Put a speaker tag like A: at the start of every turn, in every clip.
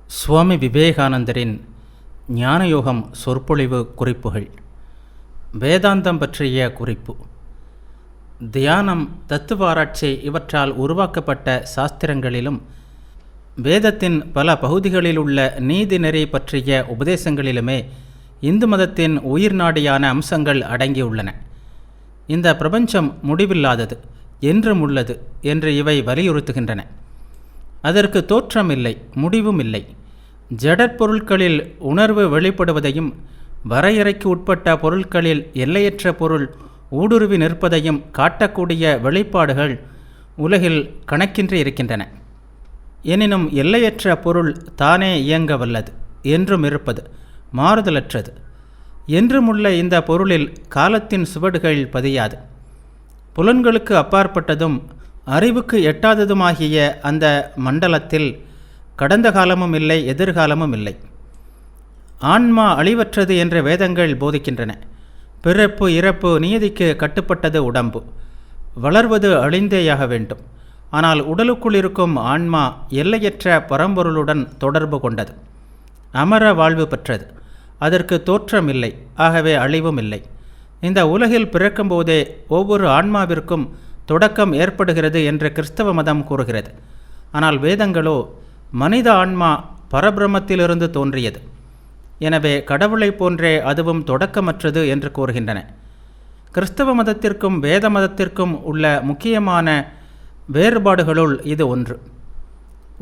A: சுவாமி விவேகானந்தரின் ஞானயோகம் சொற்பொழிவு குறிப்புகள். வேதாந்தம் பற்றிய குறிப்பு. தியானம், தத்துவாராய்ச்சி இவற்றால் உருவாக்கப்பட்ட சாஸ்திரங்களிலும் வேதத்தின் பல பகுதிகளில் உள்ள நீதிநெறி பற்றிய உபதேசங்களிலுமே இந்து மதத்தின் உயிர்நாடியான அம்சங்கள் அடங்கியுள்ளன. இந்த பிரபஞ்சம் முடிவில்லாதது, என்றும் உள்ளது என்று இவை வலியுறுத்துகின்றன. அதற்கு தோற்றம் இல்லை, முடிவும் இல்லை. ஜடப்பொருட்களில் உணர்வு வெளிப்படுவதையும் வரையறைக்கு உட்பட்ட பொருட்களில் எல்லையற்ற பொருள் ஊடுருவி நிற்பதையும் காட்டக்கூடிய வெளிப்பாடுகள் உலகில் கணக்கின்றி இருக்கின்றன. எனினும் எல்லையற்ற பொருள் தானே இயங்க வல்லது, என்றும் இருப்பது, மாறுதலற்றது. என்றுமுள்ள இந்த பொருளில் காலத்தின் சுவடுகள் பதியாது. புலன்களுக்கு அப்பாற்பட்டதும் அறிவுக்கு எட்டாததுமாகிய அந்த மண்டலத்தில் கடந்த காலமும் இல்லை, எதிர்காலமும் இல்லை. ஆன்மா அழிவற்றது என்று வேதங்கள் போதிக்கின்றன. பிறப்பு இறப்பு நியதிக்கு கட்டுப்பட்டது உடம்பு. வளர்வது அழிந்தேயாக வேண்டும். ஆனால் உடலுக்குள் இருக்கும் ஆன்மா எல்லையற்ற பரம்பொருளுடன் தொடர்பு கொண்டது. அமர வாழ்வு பெற்றது. அதற்கு தோற்றம் இல்லை, ஆகவே அழிவும் இல்லை. இந்த உலகில் பிறக்கும்போதே ஒவ்வொரு ஆன்மாவிற்கும் தொடக்கம் ஏற்படுகிறது என்று கிறிஸ்தவ மதம் கூறுகிறது. ஆனால் வேதங்களோ மனித ஆன்மா பரபிரமத்திலிருந்து தோன்றியது, எனவே கடவுளை போன்றே அதுவும் தொடக்கமற்றது என்று கூறுகின்றன. கிறிஸ்தவ மதத்திற்கும் வேத மதத்திற்கும் உள்ள முக்கியமான வேறுபாடுகளுள் இது ஒன்று.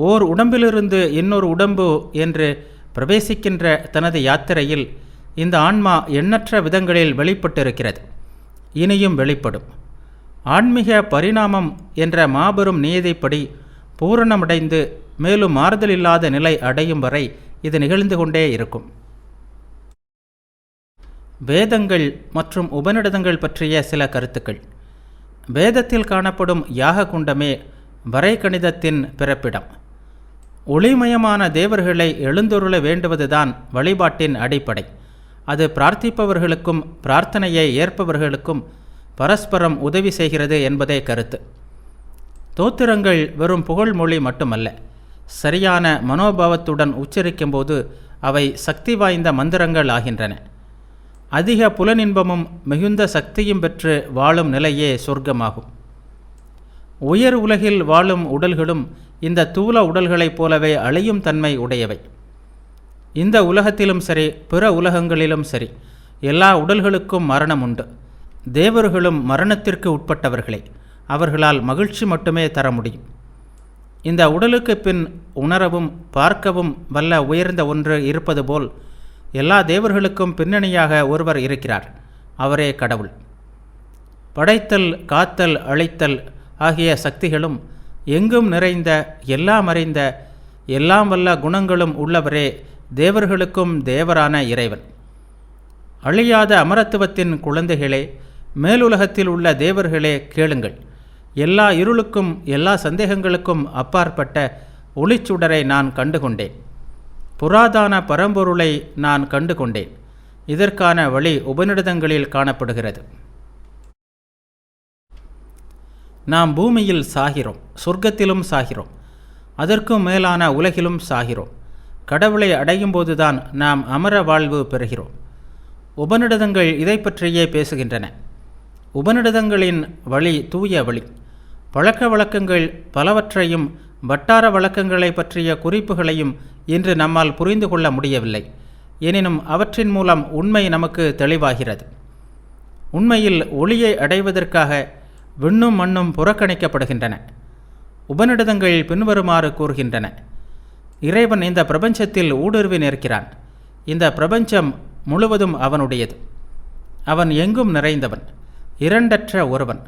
A: ஓர் உடம்பிலிருந்து இன்னொரு உடம்பு என்று பிரவேசிக்கின்ற தனது யாத்திரையில் இந்த ஆன்மா எண்ணற்ற விதங்களில் வெளிப்பட்டிருக்கிறது, இனியும் வெளிப்படும். ஆன்மீக பரிணாமம் என்ற மாபெரும் நியதிப்படி பூரணமடைந்து மேலும் மாறுதலில்லாத நிலை அடையும் வரை இது நிகழ்ந்து கொண்டே இருக்கும். வேதங்கள் மற்றும் உபநிடதங்கள் பற்றிய சில கருத்துக்கள். வேதத்தில் காணப்படும் யாக குண்டமே வரைகணிதத்தின் பிறப்பிடம். ஒளிமயமான தேவர்களை எழுந்தொருள வேண்டுவதுதான் வழிபாட்டின் அடிப்படை. அது பிரார்த்திப்பவர்களுக்கும் பிரார்த்தனையை ஏற்பவர்களுக்கும் பரஸ்பரம் உதவி செய்கிறது என்பதே கருத்து. தோத்திரங்கள் வெறும் புகழ்மொழி மட்டுமல்ல. சரியான மனோபாவத்துடன் உச்சரிக்கும்போது அவை சக்தி வாய்ந்த மந்திரங்கள் ஆகின்றன. அதிக புலனின்பமும் மிகுந்த சக்தியும் பெற்று வாழும் நிலையே சொர்க்கமாகும். உயர் உலகில் வாழும் உடல்களும் இந்த தூல உடல்களைப் போலவே அழியும் தன்மை உடையவை. இந்த உலகத்திலும் சரி, பிற உலகங்களிலும் சரி, எல்லா உடல்களுக்கும் மரணம் உண்டு. தேவர்களும் மரணத்திற்கு உட்பட்டவர்களே. அவர்களால் மகிழ்ச்சி மட்டுமே தர முடியும். இந்த உடலுக்கு பின் உணரவும் பார்க்கவும் வல்ல உயர்ந்த ஒன்று இருப்பது போல் எல்லா தேவர்களுக்கும் பின்னணியாக ஒருவர் இருக்கிறார். அவரே கடவுள். படைத்தல், காத்தல், அழித்தல் ஆகிய சக்திகளும் எங்கும் நிறைந்த, எல்லாம் அறிந்த, எல்லாம் வல்ல குணங்களும் உள்ளவரே தேவர்களுக்கும் தேவரான இறைவன். அழியாத அமரத்துவத்தின் குழந்தைகளே, மேலுலகத்தில் உள்ள தேவர்களே, கேளுங்கள். எல்லா இருளுக்கும் எல்லா சந்தேகங்களுக்கும் அப்பாற்பட்ட ஒளிச்சுடரை நான் கண்டுகொண்டேன். புராதான பரம்பொருளை நான் கண்டுகொண்டேன். இதற்கான வழி உபநிடதங்களில் காணப்படுகிறது. நாம் பூமியில் சாகிறோம், சொர்க்கத்திலும் சாகிறோம், அதற்கும் மேலான உலகிலும் சாகிறோம். கடவுளை அடையும் போதுதான் நாம் அமர வாழ்வு பெறுகிறோம். உபநிடதங்கள் இதை பற்றியே பேசுகின்றன. உபநிடதங்களின் வழி தூய வழி. பழக்க வழக்கங்கள் பலவற்றையும் வட்டார வழக்கங்களை பற்றிய குறிப்புகளையும் இன்று நம்மால் புரிந்து கொள்ள முடியவில்லை. எனினும் அவற்றின் மூலம் உண்மை நமக்கு தெளிவாகிறது. உண்மையில் ஒளியை அடைவதற்காக விண்ணும் மண்ணும் புறக்கணிக்கப்படுகின்றன. உபநிடதங்கள் பின்வருமாறு கூறுகின்றன. இறைவன் இந்த பிரபஞ்சத்தில் ஊடுருவி நிற்கிறான். இந்த பிரபஞ்சம் முழுவதும் அவனுடையது. அவன் எங்கும் நிறைந்தவன், இரண்டற்ற ஒருவன்,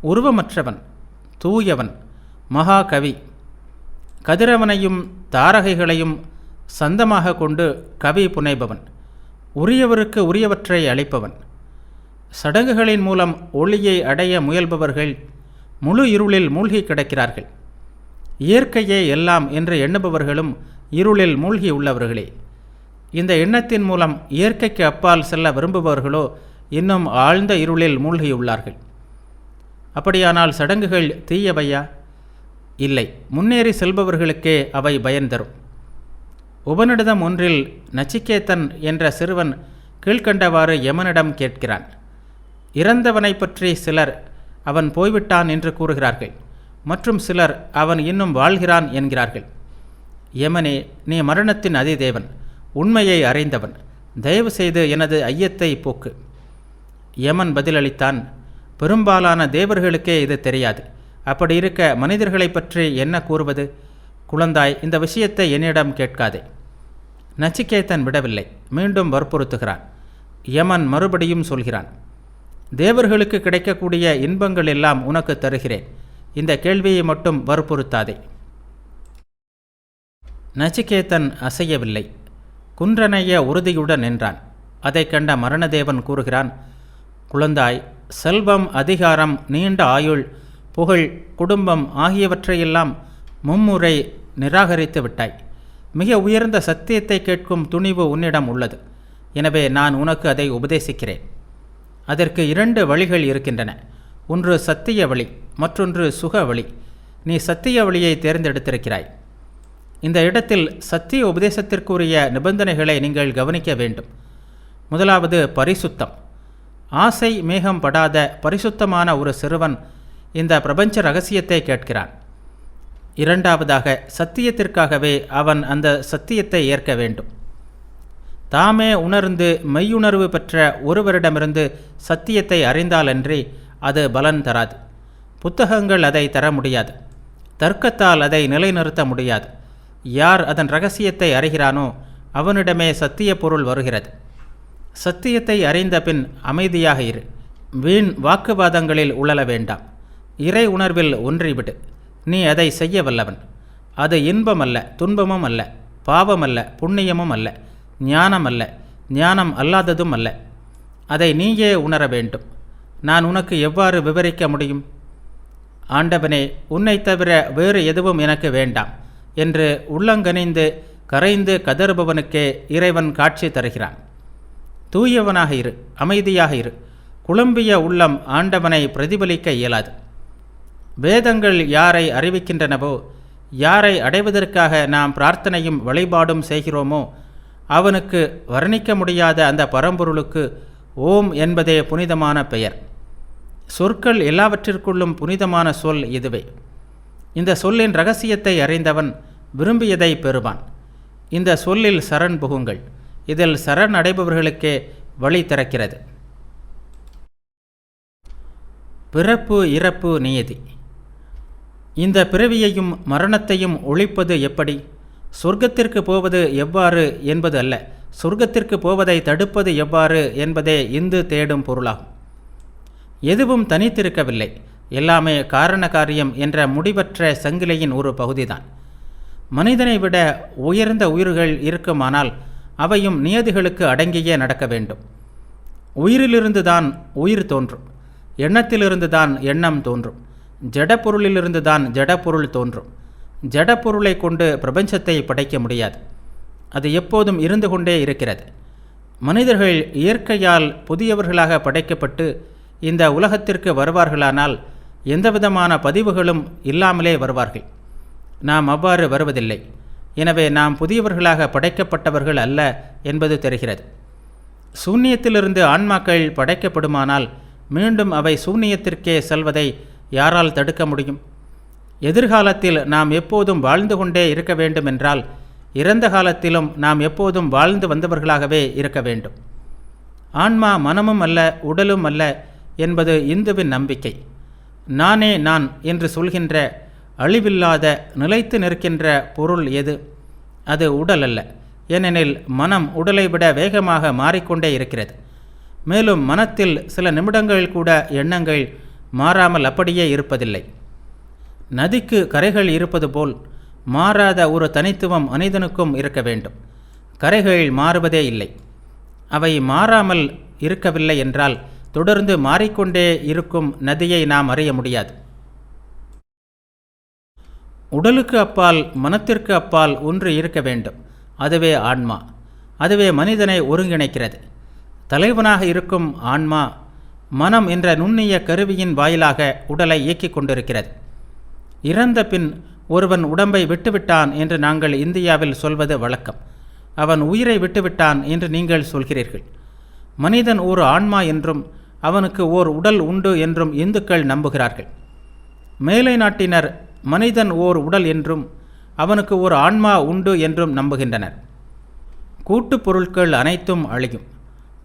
A: உருவமற்றவன், தூயவன், மகாகவி. கதிரவனையும் தாரகைகளையும் சந்தமாக கொண்டு கவி புனைபவன், உரியவருக்கு உரியவற்றை அளிப்பவன். சடங்குகளின் மூலம் ஒளியை அடைய முயல்பவர்கள் முழு இருளில் மூழ்கி கிடக்கிறார்கள். இயற்கையே எல்லாம் என்று எண்ணுபவர்களும் இருளில் மூழ்கி உள்ளவர்களே. இந்த எண்ணத்தின் மூலம் இயற்கைக்கு அப்பால் செல்ல விரும்புபவர்களோ இன்னும் ஆழ்ந்த இருளில் மூழ்கியுள்ளார்கள். அப்படியானால் சடங்குகள் தீயவையா? இல்லை, முன்னேறி செல்பவர்களுக்கே அவை பயன் தரும். உபநிடதம் ஒன்றில் நச்சிகேதன் என்ற சிறுவன் கீழ்க்கண்டவாறு யமனிடம் கேட்கிறான். இறந்தவனை பற்றி சிலர் அவன் போய்விட்டான் என்று கூறுகிறார்கள், மற்றும் சிலர் அவன் இன்னும் வாழ்கிறான் என்கிறார்கள். யமனே, நீ மரணத்தின் அதிதேவன், உண்மையை அறிந்தவன், தயவு செய்து எனது ஐயத்தை போக்கு. யமன் பதிலளித்தான், பெரும்பாலான தேவர்களுக்கே இது தெரியாது. அப்படி இருக்க மனிதர்களை பற்றி என்ன கூறுவது? குழந்தாய், இந்த விஷயத்தை என்னிடம் கேட்காதே. நச்சிகேதன் விடவில்லை, மீண்டும் வற்புறுத்துகிறான். யமன் மறுபடியும் சொல்கிறான், தேவர்களுக்கு கிடைக்கக்கூடிய இன்பங்கள் எல்லாம் உனக்கு தருகிறேன், இந்த கேள்வியை மட்டும் வற்புறுத்தாதே. நச்சிகேதன் அசையவில்லை, குன்றனைய உறுதியுடன் நின்றான். அதை கண்ட மரணதேவன் கூறுகிறான், குழந்தாய், செல்வம், அதிகாரம், நீண்ட ஆயுள், புகழ், குடும்பம் ஆகியவற்றையெல்லாம் மும்முறை நிராகரித்து விட்டாய். மிக உயர்ந்த சத்தியத்தை கேட்கும் துணிவு உன்னிடம் உள்ளது. எனவே நான் உனக்கு அதை உபதேசிக்கிறேன். அதற்கு 2 வழிகள் இருக்கின்றன. ஒன்று சத்திய வழி, மற்றொன்று சுக வழி. நீ சத்திய வழியை தேர்ந்தெடுத்திருக்கிறாய். இந்த இடத்தில் சத்திய உபதேசத்திற்குரிய நிபந்தனைகளை நீங்கள் கவனிக்க வேண்டும். முதலாவது பரிசுத்தம். ஆசை மேகம் படாத பரிசுத்தமான ஒரு சிறுவன் இந்த பிரபஞ்ச ரகசியத்தை கேட்கிறான். இரண்டாவதாக சத்தியத்திற்காகவே அவன் அந்த சத்தியத்தை ஏற்க வேண்டும். தாமே உணர்ந்து மெய்யுணர்வு பெற்ற ஒருவரிடமிருந்து சத்தியத்தை அறிந்தாலன்றி அது பலன் தராது. புத்தகங்கள் அதை தர முடியாது. தர்க்கத்தால் அதை நிலைநிறுத்த முடியாது. யார் அதன் இரகசியத்தை அறிகிறானோ அவனிடமே சத்திய பொருள் வருகிறது. சத்தியத்தை அறிந்த பின் அமைதியாக இரு. வீண் வாக்குவாதங்களில் உழல வேண்டாம். இறை உணர்வில் ஒன்றிவிடு. நீ அதை செய்ய வல்லவன். அது இன்பம் அல்ல, துன்பமும் அல்ல, பாவம் அல்ல, புண்ணியமும் அல்ல, ஞானம் அல்ல, ஞானம் அல்லாததும் அல்ல. அதை நீயே உணர வேண்டும். நான் உனக்கு எவ்வாறு விவரிக்க முடியும்? ஆண்டவனே, உன்னை தவிர வேறு எதுவும் எனக்கு வேண்டாம் என்று உள்ளங்கனிந்து கரைந்து கதறுபவனுக்கே இறைவன் காட்சி தருகிறான். தூயவனாக இரு, அமைதியாக இரு. குழம்பிய உள்ளம் ஆண்டவனை பிரதிபலிக்க இயலாது. வேதங்கள் யாரை அறிவிக்கின்றனவோ, யாரை அடைவதற்காக நாம் பிரார்த்தனையும் வழிபாடும் செய்கிறோமோ அவனுக்கு வர்ணிக்க முடியாத அந்த பரம்பொருளுக்கு ஓம் என்பதே புனிதமான பெயர். சொற்கள் எல்லாவற்றிற்குள்ளும் புனிதமான சொல் இதுவே. இந்த சொல்லின் இரகசியத்தை அறிந்தவன் விரும்பியதை பெறுவான். இந்த சொல்லில் சரண் புகுங்கள். இதில் சரண் அடைபவர்களுக்கே வழி திறக்கிறது. பிறப்பு இறப்பு நியதி. இந்த பிறவியையும் மரணத்தையும் ஒழிப்பது எப்படி? சொர்க்கத்திற்கு போவது எவ்வாறு என்பது அல்ல, சொர்க்கத்திற்கு போவதை தடுப்பது எவ்வாறு என்பதே இந்து தேடும் பொருளாகும். எதுவும் தனித்திருக்கவில்லை, எல்லாமே காரண காரியம் என்ற முடிவற்ற சங்கிலியின் ஒரு பகுதிதான். மனிதனை விட உயர்ந்த உயிர்கள் இருக்குமானால் அவையும் நியதிகளுக்கு அடங்கியே நடக்க வேண்டும். உயிரிலிருந்து தான் உயிர் தோன்றும், எண்ணத்திலிருந்து தான் எண்ணம் தோன்றும், ஜடப்பொருளிலிருந்து தான் ஜடப்பொருள் தோன்றும். ஜடப்பொருளை கொண்டு பிரபஞ்சத்தை படைக்க முடியாது. அது எப்போதும் இருந்து கொண்டே இருக்கிறது. மனிதர்கள் இயற்கையால் புதியவர்களாக படைக்கப்பட்டு இந்த உலகத்திற்கு வருவார்களானால் எந்தவிதமான பதிவுகளும் இல்லாமலே வருவார்கள். நாம் அவ்வாறு வருவதில்லை. எனவே நாம் புதியவர்களாக படைக்கப்பட்டவர்கள் அல்ல என்பது தெரிகிறது. சூன்யத்திலிருந்து ஆன்மாக்கள் படைக்கப்படுமானால் மீண்டும் அவை சூன்யத்திற்கே செல்வதை யாரால் தடுக்க முடியும்? எதிர்காலத்தில் நாம் எப்போதும் வாழ்ந்து கொண்டே இருக்க வேண்டும் என்றால் இறந்த காலத்திலும் நாம் எப்போதும் வாழ்ந்து வந்தவர்களாகவே இருக்க வேண்டும். ஆன்மா மனமும் அல்ல, உடலும் அல்ல என்பது இந்துவின் நம்பிக்கை. நானே நான் என்று சொல்கின்ற அழிவில்லாத நிலைத்து நிற்கின்ற பொருள் எது? அது உடல் அல்ல. ஏனெனில் மனம் உடலை விட வேகமாக மாறிக்கொண்டே இருக்கிறது. மேலும் மனத்தில் சில நிமிடங்கள் கூட எண்ணங்கள் மாறாமல் அப்படியே இருப்பதில்லை. நதிக்கு கரைகள் இருப்பது போல் மாறாத ஒரு தனித்துவம் மனிதனுக்கும் இருக்க வேண்டும். கரைகள் மாறுவதே இல்லை. அவை மாறாமல் இருக்கவில்லை என்றால் தொடர்ந்து மாறிக்கொண்டே இருக்கும் நதியை நாம் அறிய முடியாது. உடலுக்கு அப்பால் மனத்திற்கு அப்பால் ஒன்று இருக்க வேண்டும். அதுவே ஆன்மா. அதுவே மனிதனை ஒருங்கிணைக்கிறது. தலைவனாக இருக்கும் ஆன்மா மனம் என்ற நுண்ணிய கருவியின் வாயிலாக உடலை இயக்கிக் கொண்டிருக்கிறது. இறந்த பின் ஒருவன் உடம்பை விட்டுவிட்டான் என்று நாங்கள் இந்தியாவில் சொல்வது வழக்கம். அவன் உயிரை விட்டுவிட்டான் என்று நீங்கள் சொல்கிறீர்கள். மனிதன் ஒரு ஆன்மா என்றும் அவனுக்கு ஓர் உடல் உண்டு என்றும் இந்துக்கள் நம்புகிறார்கள். மேலை நாட்டினர் மனிதன் ஓர் உடல் என்றும் அவனுக்கு ஒரு ஆன்மா உண்டு என்றும் நம்புகின்றனர். கூட்டுப் பொருட்கள் அனைத்தும் அழியும்.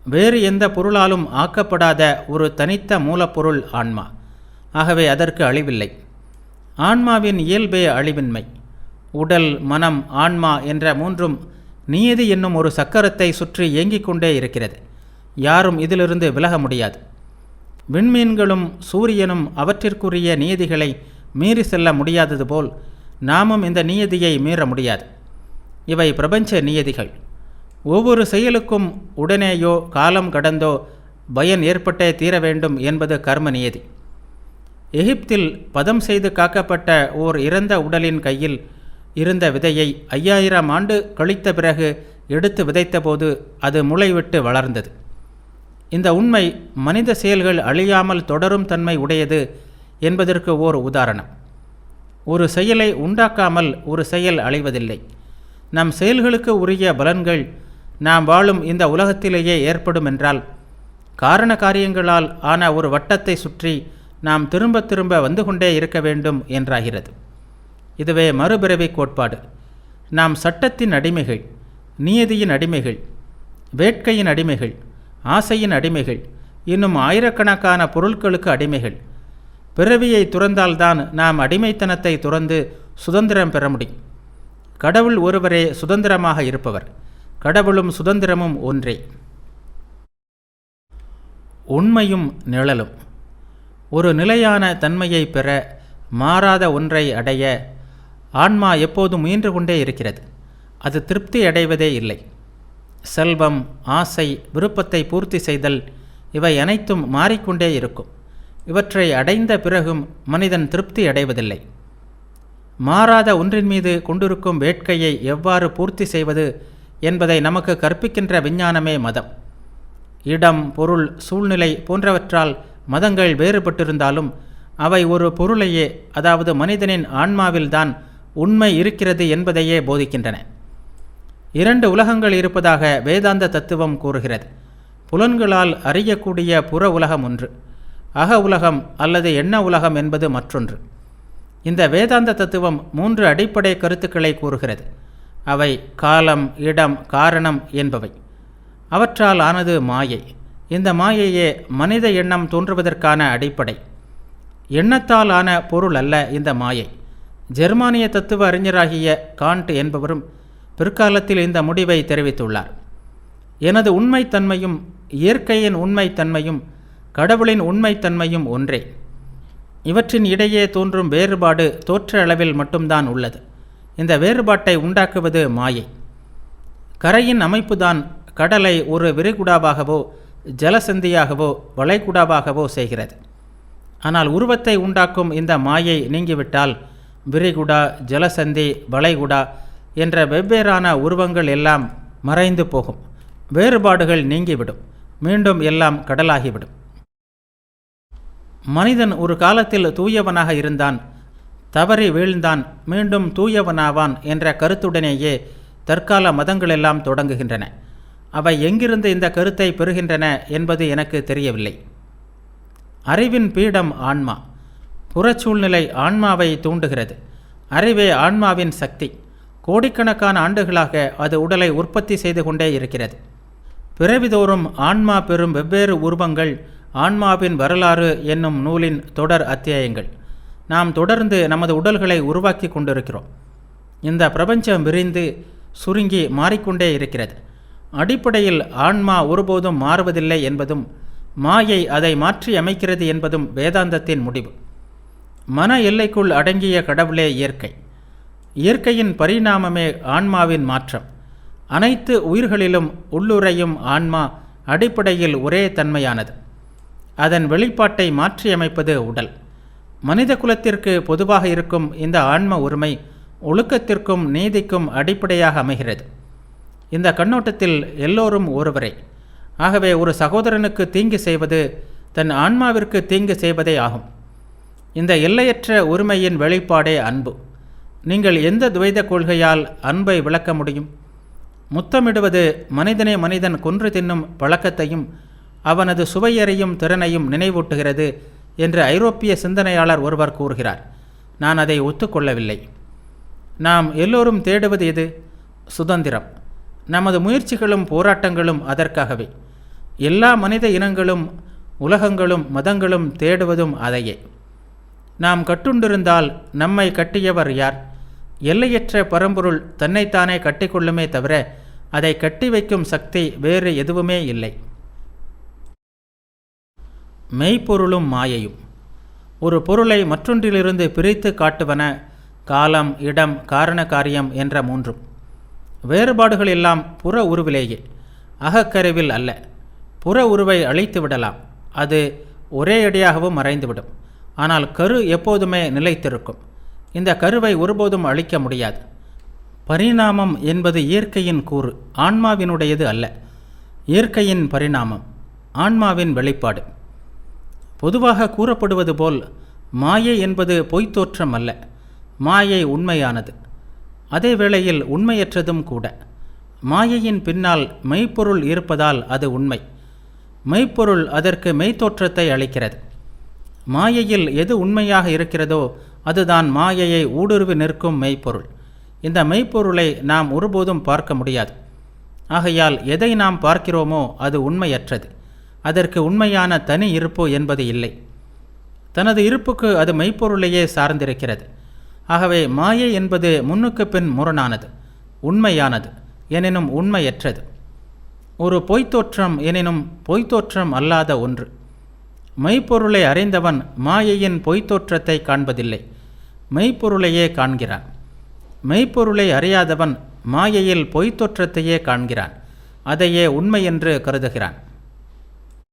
A: வேறு எந்த பொருளாலும் ஆக்கப்படாத ஒரு தனித்த மூலப்பொருள் ஆன்மா. ஆகவே அதற்கு அழிவில்லை. ஆன்மாவின் இயல்பே அழிவின்மை. உடல், மனம், ஆன்மா என்ற மூன்றும் நியதி என்னும் ஒரு சக்கரத்தை சுற்றி இயங்கிக் கொண்டே இருக்கிறது. யாரும் இதிலிருந்து விலக முடியாது. விண்மீன்களும் சூரியனும் அவற்றிற்குரிய நியதிகளை மீறி செல்ல முடியாதது போல் நாமும் இந்த நியதியை மீற முடியாது. இவை பிரபஞ்ச நியதிகள். ஒவ்வொரு செயலுக்கும் உடனேயோ காலம் கடந்தோ பயன் ஏற்பட்டே தீர வேண்டும் என்பது கர்ம நியதி. எகிப்தில் பதம் செய்து காக்கப்பட்ட ஓர் இறந்த உடலின் கையில் இருந்த விதையை 5000 ஆண்டு கழித்த பிறகு எடுத்து விதைத்தபோது அது முளைவிட்டு வளர்ந்தது. இந்த உண்மை மனித செயல்கள் அழியாமல் தொடரும் தன்மை உடையது என்பதற்கு ஓர் உதாரணம். ஒரு செயலை உண்டாக்காமல் ஒரு செயல் அழிவதில்லை. நம் செயல்களுக்கு உரிய பலன்கள் நாம் வாழும் இந்த உலகத்திலேயே ஏற்படும் என்றால், காரண காரியங்களால் ஆன ஒரு வட்டத்தை சுற்றி நாம் திரும்ப திரும்ப வந்து கொண்டே இருக்க வேண்டும் என்றாகிறது. இதுவே மறுபிறவி கோட்பாடு. நாம் சட்டத்தின் அடிமைகள், நியதியின் அடிமைகள், வேட்கையின் அடிமைகள், ஆசையின் அடிமைகள், இன்னும் ஆயிரக்கணக்கான பொருட்களுக்கு அடிமைகள். பிறவியை துறந்தால்தான் நாம் அடிமைத்தனத்தை துறந்து சுதந்திரம் பெற முடியும். கடவுள் ஒருவரே சுதந்திரமாக இருப்பவர். கடவுளும் சுதந்திரமும் ஒன்றே. உண்மையும் நிழலும். ஒரு நிலையான தன்மையை பெற, மாறாத ஒன்றை அடைய ஆன்மா எப்போதும் முயன்று கொண்டே இருக்கிறது. அது திருப்தி அடைவதே இல்லை. செல்வம், ஆசை, விருப்பத்தை பூர்த்தி செய்தல் இவை அனைத்தும் மாறிக்கொண்டே இருக்கும். இவற்றை அடைந்த பிறகும் மனிதன் திருப்தி அடைவதில்லை. மாறாத ஒன்றின் மீது கொண்டிருக்கும் வேட்கையை எவ்வாறு பூர்த்தி செய்வது என்பதை நமக்கு கற்பிக்கின்ற விஞ்ஞானமே மதம். இடம், பொருள், சூழ்நிலை போன்றவற்றால் மதங்கள் வேறுபட்டிருந்தாலும் அவை ஒரு பொருளையே, அதாவது மனிதனின் ஆன்மாவில்தான் உண்மை இருக்கிறது என்பதையே போதிக்கின்றன. 2 உலகங்கள் இருப்பதாக வேதாந்த தத்துவம் கூறுகிறது. புலன்களால் அறியக்கூடிய புற உலகம் ஒன்று, அக உலகம் அல்லது எண்ண உலகம் என்பது மற்றொன்று. இந்த வேதாந்த தத்துவம் 3 அடிப்படை கருத்துக்களை கூறுகிறது. அவை காலம், இடம், காரணம் என்பவை. அவற்றால் ஆனது மாயை. இந்த மாயையே மனித எண்ணம் தோன்றுவதற்கான அடிப்படை. எண்ணத்தால் ஆன பொருள் அல்ல இந்த மாயை. ஜெர்மானிய தத்துவ அறிஞராகிய காண்ட் என்பவரும் பிற்காலத்தில் இந்த முடிவை தெரிவித்துள்ளார். எனது உண்மைத்தன்மையும் இயற்கையின் உண்மைத்தன்மையும் கடவுளின் உண்மைத்தன்மையும் ஒன்றே. இவற்றின் இடையே தோன்றும் வேறுபாடு தோற்ற அளவில் மட்டும்தான் உள்ளது. இந்த வேறுபாட்டை உண்டாக்குவது மாயை. கரையின் அமைப்புதான் கடலை ஒரு விரிகுடாவாகவோ ஜலசந்தியாகவோ வளைகுடாவாகவோ செய்கிறது. ஆனால் உருவத்தை உண்டாக்கும் இந்த மாயை நீங்கிவிட்டால் விரிகுடா, ஜலசந்தி, வளைகுடா என்ற வெவ்வேறான உருவங்கள் எல்லாம் மறைந்து போகும். வேறுபாடுகள் நீங்கிவிடும். மீண்டும் எல்லாம் கடலாகிவிடும். மனிதன் ஒரு காலத்தில் தூயவனாக இருந்தான், தவறி வீழ்ந்தான், மீண்டும் தூயவனாவான் என்ற கருத்துடனேயே தற்கால மதங்களெல்லாம் தொடங்குகின்றன. அவை எங்கிருந்து இந்த கருத்தை பெறுகின்றன என்பது எனக்கு தெரியவில்லை. அறிவின் பீடம் ஆன்மா. புறச்சூழ்நிலை ஆன்மாவை தூண்டுகிறது. அறிவே ஆன்மாவின் சக்தி. கோடிக்கணக்கான ஆண்டுகளாக அது உடலை உற்பத்தி செய்து கொண்டே இருக்கிறது. பிறவிதோறும் ஆன்மா பெறும் வெவ்வேறு உருவங்கள் ஆன்மாவின் வரலாறு என்னும் நூலின் தொடர் அத்தியாயங்கள். நாம் தொடர்ந்து நமது உடல்களை உருவாக்கி கொண்டிருக்கிறோம். இந்த பிரபஞ்சம் விரிந்து சுருங்கி மாறிக்கொண்டே இருக்கிறது. அடிப்படையில் ஆன்மா ஒருபோதும் மாறுவதில்லை என்பதும் மாயை அதை மாற்றி அமைக்கிறது என்பதும் வேதாந்தத்தின் முடிவு. மன எல்லைக்குள் அடங்கிய கடவுளே இயற்கை. இயற்கையின் பரிணாமமே ஆன்மாவின் மாற்றம். அனைத்து உயிர்களிலும் உள்ளுரையும் ஆன்மா அடிப்படையில் ஒரே தன்மையானது. அதன் வெளிப்பாட்டை மாற்றியமைப்பது உடல். மனித குலத்திற்கு பொதுவாக இருக்கும் இந்த ஆன்ம உரிமை ஒழுக்கத்திற்கும் நீதிக்கும் அடிப்படையாக அமைகிறது. இந்த கண்ணோட்டத்தில் எல்லோரும் ஒருவரே. ஆகவே ஒரு சகோதரனுக்கு தீங்கு செய்வது தன் ஆன்மாவிற்கு தீங்கு செய்வதே ஆகும். இந்த எல்லையற்ற உரிமையின் வெளிப்பாடே அன்பு. நீங்கள் எந்த துவைத கொள்கையால் அன்பை விளக்க முடியும்? முத்தமிடுவது மனிதனே மனிதன் கொன்று தின்னும் பழக்கத்தையும் அவனது சுவையறியும் திறனையும் நினைவூட்டுகிறது என்று ஐரோப்பிய சிந்தனையாளர் ஒருவர் கூறுகிறார். நான் அதை ஒத்துக்கொள்ளவில்லை. நாம் எல்லோரும் தேடுவது எது? சுதந்திரம். நமது முயற்சிகளும் போராட்டங்களும் அதற்காகவே. எல்லா மனித இனங்களும் உலகங்களும் மதங்களும் தேடுவதும் அதையே. நாம் கட்டுண்டிருந்தால் நம்மை கட்டியவர் யார்? எல்லையற்ற பரம்பொருள் தன்னைத்தானே கட்டிக்கொள்ளுமே தவிர அதை கட்டி வைக்கும் சக்தி வேறு எதுவுமே இல்லை. மெய்ப்பொருளும் மாயையும். ஒரு பொருளை மற்றொன்றிலிருந்து பிரித்து காட்டுவன காலம், இடம், காரண காரியம் என்ற மூன்றும். வேறுபாடுகள் எல்லாம் புற உருவிலேயே, அகக்கருவில் அல்ல. புற உருவை அழித்து விடலாம், அது ஒரே அடியாகவும் மறைந்துவிடும். ஆனால் கரு எப்போதுமே நிலைத்திருக்கும். இந்த கருவை ஒருபோதும் அழிக்க முடியாது. பரிணாமம் என்பது இயற்கையின் கூறு, ஆன்மாவினுடையது அல்ல. இயற்கையின் பரிணாமம் ஆன்மாவின் வெளிப்பாடு. பொதுவாக கூறப்படுவது போல் மாயை என்பது பொய்த்தோற்றம் அல்ல. மாயை உண்மையானது, அதே வேளையில் உண்மையற்றதும் கூட. மாயையின் பின்னால் மெய்ப்பொருள் இருப்பதால் அது உண்மை. மெய்ப்பொருள் அதற்கு மெய்த்தோற்றத்தை அளிக்கிறது. மாயையில் எது உண்மையாக இருக்கிறதோ அதுதான் மாயையை ஊடுருவி நிற்கும் மெய்ப்பொருள். இந்த மெய்ப்பொருளை நாம் ஒருபோதும் பார்க்க முடியாது. ஆகையால் எதை நாம் பார்க்கிறோமோ அது உண்மையற்றது. அதற்கு உண்மையான தனி இருப்பு என்பது இல்லை. தனது இருப்புக்கு அது மெய்ப்பொருளையே சார்ந்திருக்கிறது. ஆகவே மாயை என்பது முன்னுக்கு பின் முரணானது, உண்மையானது எனினும் உண்மையற்றது. ஒரு பொய்த்தோற்றம் எனினும் பொய்த்தோற்றம் அல்லாத ஒன்று. மெய்ப்பொருளை அறிந்தவன் மாயையின் பொய்த்தோற்றத்தை காண்பதில்லை, மெய்ப்பொருளையே காண்கிறான். மெய்ப்பொருளை அறியாதவன் மாயையில் பொய்த்தோற்றத்தையே காண்கிறான், அதையே உண்மை என்று கருதுகிறான்.